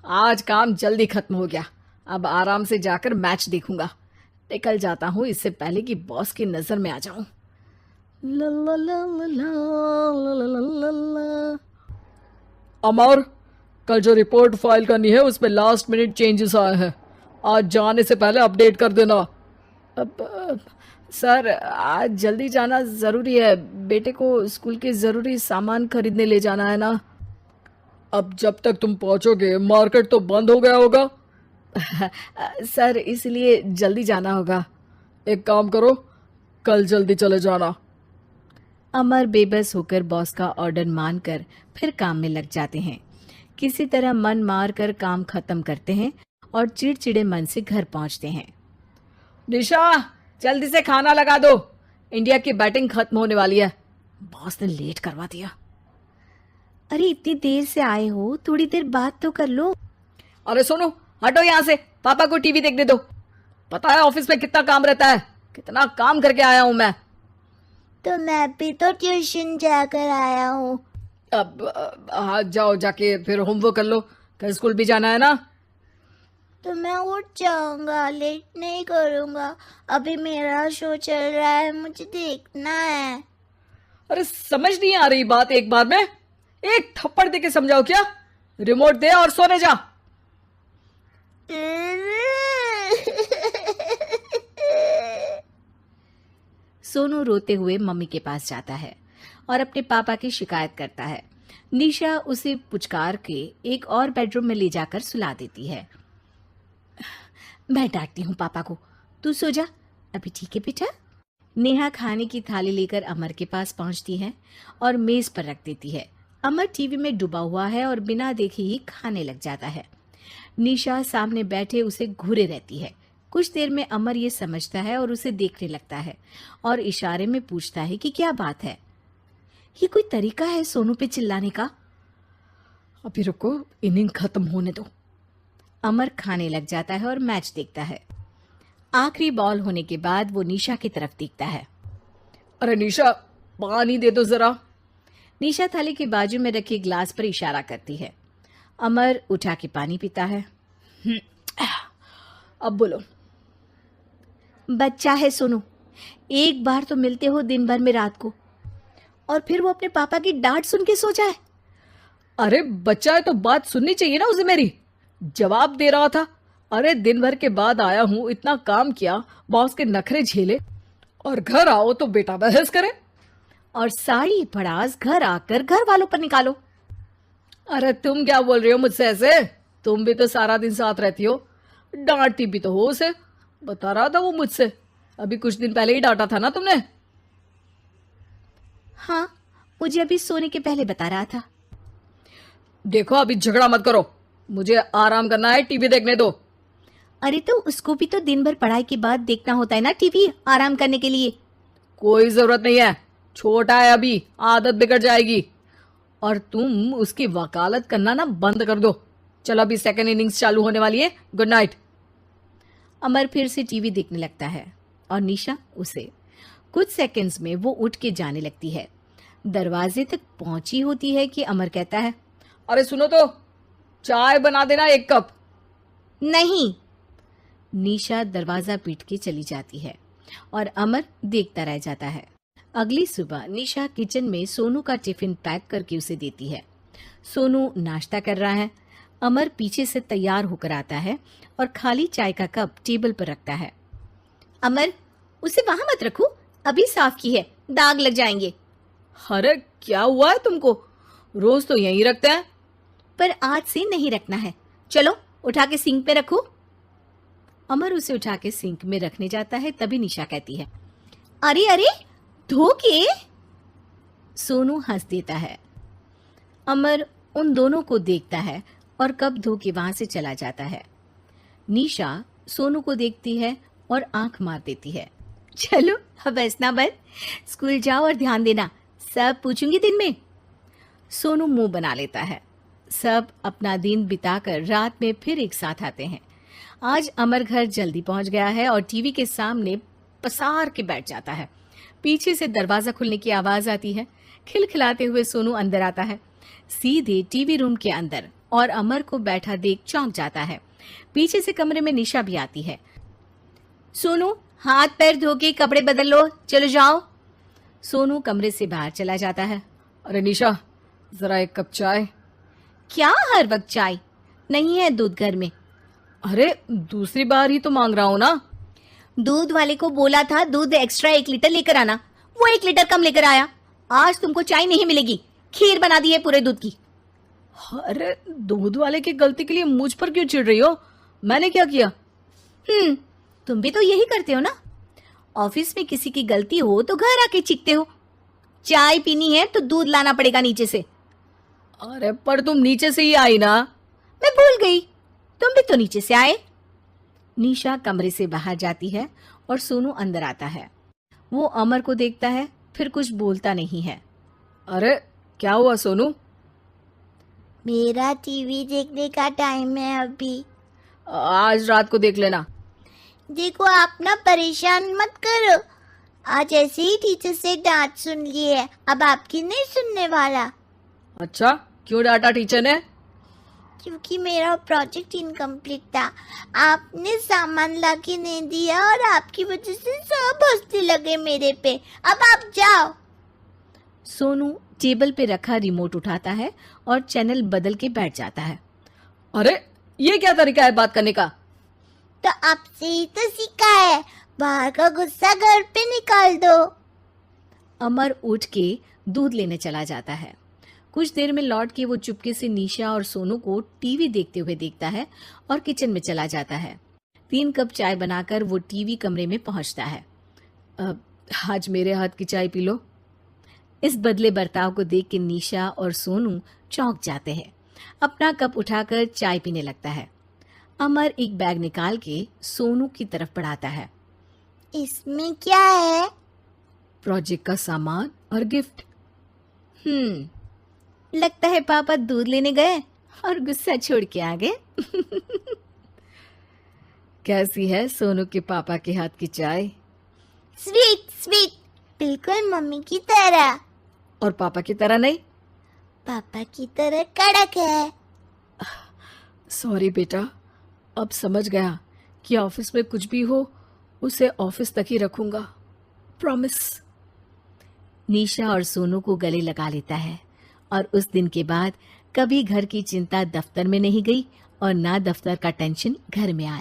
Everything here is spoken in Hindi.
आज काम जल्दी खत्म हो गया। अब आराम से जाकर मैच देखूंगा। निकल जाता हूँ इससे पहले कि बॉस की नजर में आ जाऊं। ला ला ला ला ला ला ला ला ला। अमर, कल जो रिपोर्ट फाइल करनी है उसमें लास्ट मिनट चेंजेस आए हैं। आज जाने से पहले अपडेट कर देना। अब, सर आज जल्दी जाना ज़रूरी है। बेटे को स्कूल के ज़रूरी सामान खरीदने ले जाना है ना। अब जब तक तुम पहुंचोगे मार्केट तो बंद हो गया होगा। सर इसलिए जल्दी जाना होगा। एक काम करो, कल जल्दी चले जाना। अमर बेबस होकर बॉस का ऑर्डर मानकर फिर काम में लग जाते हैं। किसी तरह मन मार कर काम खत्म करते हैं और चिड़चिड़े मन से घर पहुंचते हैं। निशा, जल्दी से खाना लगा दो। इंडिया की बैटिंग खत्म होने वाली है। बॉस ने लेट करवा दिया। अरे इतनी देर से आए हो, थोड़ी देर बात तो कर लो। अरे सुनो, हटो यहाँ से। पापा को टीवी देखने दो। पता है ऑफिस में कितना काम रहता है। कितना काम करके आया हूँ मैं। तो मैं भी तो ट्यूशन जाकर आया हूँ। अब हाँ, जाओ जाके फिर होमवर्क कर लो। कल स्कूल भी जाना है ना। तो मैं उठ जाऊंगा, लेट नहीं करूंगा। अभी मेरा शो चल रहा है, मुझे देखना है। अरे समझ नहीं आ रही बात एक बार में। एक थप्पड़ दे के समझाओ क्या। रिमोट दे और सोने जा। सोनू रोते हुए मम्मी के पास जाता है और अपने पापा की शिकायत करता है। निशा उसे पुचकार के एक और बेडरूम में ले जाकर सुला देती है। मैं डांटती हूँ पापा को, तू सो जा अभी, ठीक है बेटा। नेहा खाने की थाली लेकर अमर के पास पहुंचती है और मेज पर रख देती है। अमर टीवी में डूबा हुआ है और बिना देखे ही खाने लग जाता है। निशा सामने बैठे उसे घूरे रहती है। कुछ देर में अमर ये समझता है और उसे देखने लगता है और इशारे में पूछता है कि क्या बात है। ये कोई तरीका है सोनू पे चिल्लाने का? अभी रुको, इनिंग खत्म होने दो। अमर खाने लग जाता है और मैच देखता है। आखिरी बॉल होने के बाद वो निशा की तरफ देखता है। अरे निशा, पानी दे दो जरा। निशा थाली के बाजू में रखे ग्लास पर इशारा करती है। अमर उठा के पानी पीता है। अब बोलो। बच्चा है सोनू, एक बार तो मिलते हो दिन भर में रात को, और फिर वो अपने पापा की डांट सुन के सो जाए। अरे बच्चा है तो बात सुननी चाहिए ना उसे मेरी। जवाब दे रहा था। अरे दिन भर के बाद आया हूं, इतना काम किया, बॉस के नखरे झेले, और घर आओ तो बेटा बहस करे। और सारी भड़ास घर आकर घर वालों पर निकालो। अरे तुम क्या बोल रही हो मुझसे ऐसे? तुम भी तो सारा दिन साथ रहती हो। डांटती भी तो हो उसे। बता रहा था वो मुझसे। अभी कुछ दिन पहले ही डांटा था ना तुमने। हाँ, मुझे अभी सोने के पहले बता रहा था। देखो अभी झगड़ा मत करो। मुझे आराम करना है, टीवी देखने दो। अरे तो उसको भी तो दिन भर पढ़ाई के बाद देखना होता है ना टीवी, आराम करने के लिए। कोई जरूरत नहीं है, छोटा है अभी, आदत बिगड़ जाएगी। और तुम उसकी वकालत करना ना बंद कर दो। चलो अभी सेकंड इनिंग्स चालू होने वाली है। Good night. अमर फिर से टीवी देखने लगता है और निशा उसे। कुछ सेकंड्स में वो उठ के जाने लगती है। दरवाजे तक पहुंची होती है कि अमर कहता है, अरे सुनो तो, चाय बना देना 1 कप। नहीं। निशा दरवाजा पीट के चली जाती है और अमर देखता रह जाता है। अगली सुबह निशा किचन में सोनू का टिफिन पैक करके उसे देती है। सोनू नाश्ता कर रहा है। अमर पीछे से तैयार होकर आता है और खाली चाय का कप टेबल पर रखता है। अमर, उसे वहां मत रखो, अभी साफ की है, दाग लग जाएंगे। अरे क्या हुआ है तुमको? रोज तो यहीं रखते हैं। पर आज से नहीं रखना है। चलो उठा के सिंक पे रखो। अमर उसे उठा के सिंक में रखने जाता है, तभी निशा कहती है, अरे अरे धो के। सोनू हंस देता है। अमर उन दोनों को देखता है और कप धो के वहां से चला जाता है। निशा सोनू को देखती है और आंख मार देती है। चलो अब हंसना बंद, स्कूल जाओ और ध्यान देना, सब पूछूंगी दिन में। सोनू मुंह बना लेता है। सब अपना दिन बिताकर रात में फिर एक साथ आते हैं। आज अमर घर जल्दी पहुंच गया है और टीवी के सामने पसार के बैठ जाता है। पीछे से दरवाजा खुलने की आवाज आती है। खिलखिलाते हुए सोनू अंदर आता है। सीधे टीवी रूम के अंदर और अमर को बैठा देख चौंक जाता है। पीछे से कमरे में निशा भी आती है। सोनू, हाथ पैर धो के कपड़े बदल लो, चलो जाओ। सोनू कमरे से बाहर चला जाता है। अरे निशा, जरा एक कप चाय। क्या हर वक्त चाय? नहीं है दूध घर में। अरे दूसरी बार ही तो मांग रहा हूँ ना। दूध वाले को बोला था दूध एक्स्ट्रा 1 लीटर लेकर आना, वो 1 लीटर कम लेकर आया। आज तुमको चाय नहीं मिलेगी, खीर बना दी है पूरे दूध की। अरे दूध वाले की गलती के लिए मुझ पर क्यों चिढ़ रही हो? मैंने क्या किया? तुम भी तो यही करते हो ना। ऑफिस में किसी की गलती हो तो घर आके चीखते हो। चाय पीनी है तो दूध लाना पड़ेगा नीचे से। अरे पर तुम नीचे से ही आई ना। मैं भूल गई, तुम भी तो नीचे से आए। निशा कमरे से बाहर जाती है और सोनू अंदर आता है। वो अमर को देखता है, फिर कुछ बोलता नहीं है। अरे क्या हुआ सोनू? मेरा टीवी देखने का टाइम है अभी। आज रात को देख लेना। देखो आप ना परेशान मत करो। आज ऐसे ही टीचर से डांट सुन ली है, अब आपकी नहीं सुनने वाला। अच्छा, क्यों डांटा टीचर ने? क्योंकि मेरा प्रोजेक्ट इनकम्प्लीट था। आपने सामान लाके नहीं दिया और आपकी वजह से सब हंसने लगे मेरे पे। अब आप जाओ। सोनू टेबल पे रखा रिमोट उठाता है और चैनल बदल के बैठ जाता है। अरे ये क्या तरीका है बात करने का? तो आपसे ही तो सीखा है, बाहर का गुस्सा घर पे निकाल दो। अमर उठ के दूध लेने चला जाता है। कुछ देर में लौट के वो चुपके से निशा और सोनू को टीवी देखते हुए देखता है और किचन में चला जाता है। 3 कप चाय बनाकर वो टीवी कमरे में पहुंचता है। आज मेरे हाथ की चाय पी लो। इस बदले बर्ताव को देख के निशा और सोनू चौंक जाते हैं। अपना कप उठाकर चाय पीने लगता है। अमर एक बैग निकाल के सोनू की तरफ बढ़ाता है। इसमें क्या है? प्रोजेक्ट का सामान और गिफ्ट। लगता है पापा दूध लेने गए और गुस्सा छोड़ के आ गए। कैसी है सोनू के पापा के हाथ की चाय? स्वीट स्वीट, बिल्कुल मम्मी की तरह। और पापा की तरह नहीं? पापा की तरह कड़क है। सॉरी बेटा, अब समझ गया कि ऑफिस में कुछ भी हो उसे ऑफिस तक ही रखूंगा। प्रॉमिस। निशा और सोनू को गले लगा लेता है और उस दिन के बाद कभी घर की चिंता दफ्तर में नहीं गई और ना दफ्तर का टेंशन घर में आया।